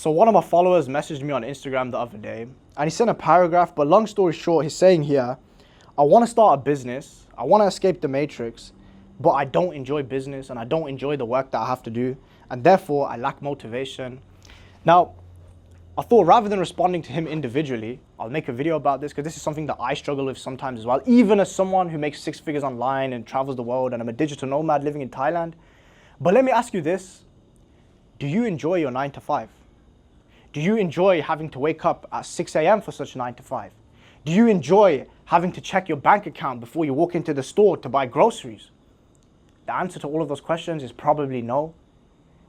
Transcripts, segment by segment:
So one of my followers messaged me on Instagram the other day and he sent a paragraph, but long story short, he's saying here, I want to start a business, I want to escape the matrix, but I don't enjoy business and I don't enjoy the work that I have to do, and therefore I lack motivation. Now, I thought rather than responding to him individually, I'll make a video about this because this is something that I struggle with sometimes as well, even as someone who makes 6 figures online and travels the world, and I'm a digital nomad living in Thailand. But let me ask you this, do you enjoy your 9 to 5? Do you enjoy having to wake up at 6 a.m. for such a 9 to 5? Do you enjoy having to check your bank account before you walk into the store to buy groceries? The answer to all of those questions is probably no.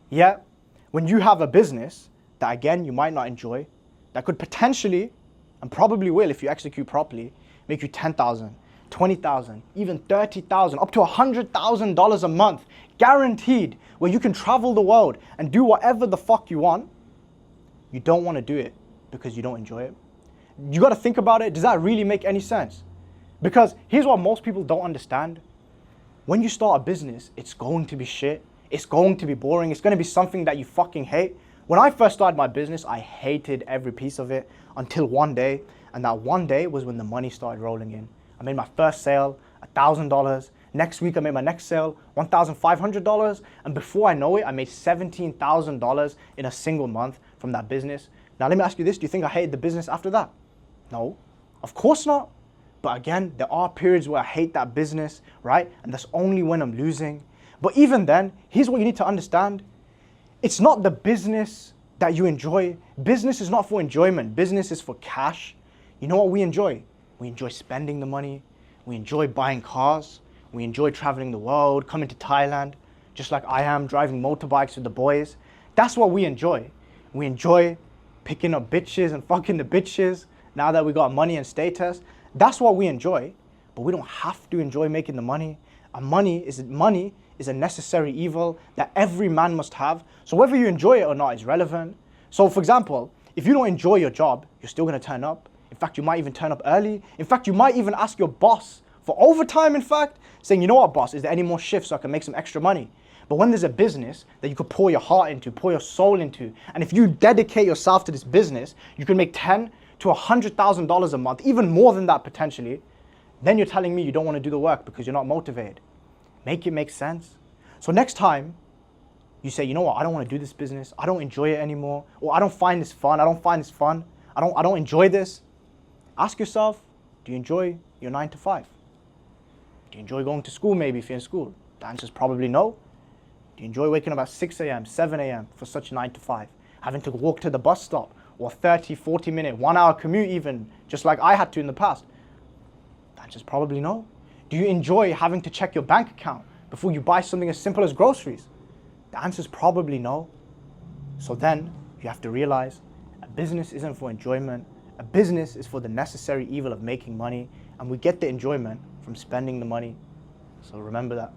Yet, when you have a business that again you might not enjoy, that could potentially, and probably will if you execute properly, make you $10,000, $20,000, even $30,000, up to $100,000 a month, guaranteed, where you can travel the world and do whatever the fuck you want, you don't want to do it because you don't enjoy it. You got to think about it. Does that really make any sense? Because here's what most people don't understand. When you start a business, it's going to be shit. It's going to be boring. It's going to be something that you fucking hate. When I first started my business, I hated every piece of it until one day. And that one day was when the money started rolling in. I made my first sale, $1,000. Next week, I made my next sale, $1,500. And before I know it, I made $17,000 in a single month from that business. Now, let me ask you this. Do you think I hated the business after that? No, of course not. But again, there are periods where I hate that business, right? And that's only when I'm losing. But even then, here's what you need to understand. It's not the business that you enjoy. Business is not for enjoyment. Business is for cash. You know what we enjoy? We enjoy spending the money. We enjoy buying cars. We enjoy traveling the world, coming to Thailand, just like I am, driving motorbikes with the boys. That's what we enjoy. We enjoy picking up bitches and fucking the bitches now that we got money and status. That's what we enjoy, but we don't have to enjoy making the money. And money is a necessary evil that every man must have. So whether you enjoy it or not is relevant. So for example, if you don't enjoy your job, you're still gonna turn up. In fact, you might even turn up early. In fact, you might even ask your boss for overtime, in fact, saying, you know what, boss, is there any more shifts so I can make some extra money? But when there's a business that you could pour your heart into, pour your soul into, and if you dedicate yourself to this business, you can make $10,000 to $100,000 a month, even more than that potentially, then you're telling me you don't want to do the work because you're not motivated. Make it make sense. So next time you say, you know what, I don't want to do this business, I don't enjoy it anymore, or I don't find this fun, I don't enjoy this, ask yourself, do you enjoy your 9 to 5? Do you enjoy going to school maybe if you're in school? The answer is probably no. Do you enjoy waking up at 6 a.m., 7 a.m. for such a 9 to 5? Having to walk to the bus stop, or 30, 40 minute, 1 hour commute even, just like I had to in the past? The answer is probably no. Do you enjoy having to check your bank account before you buy something as simple as groceries? The answer is probably no. So then you have to realize a business isn't for enjoyment. A business is for the necessary evil of making money, and we get the enjoyment from spending the money. So remember that.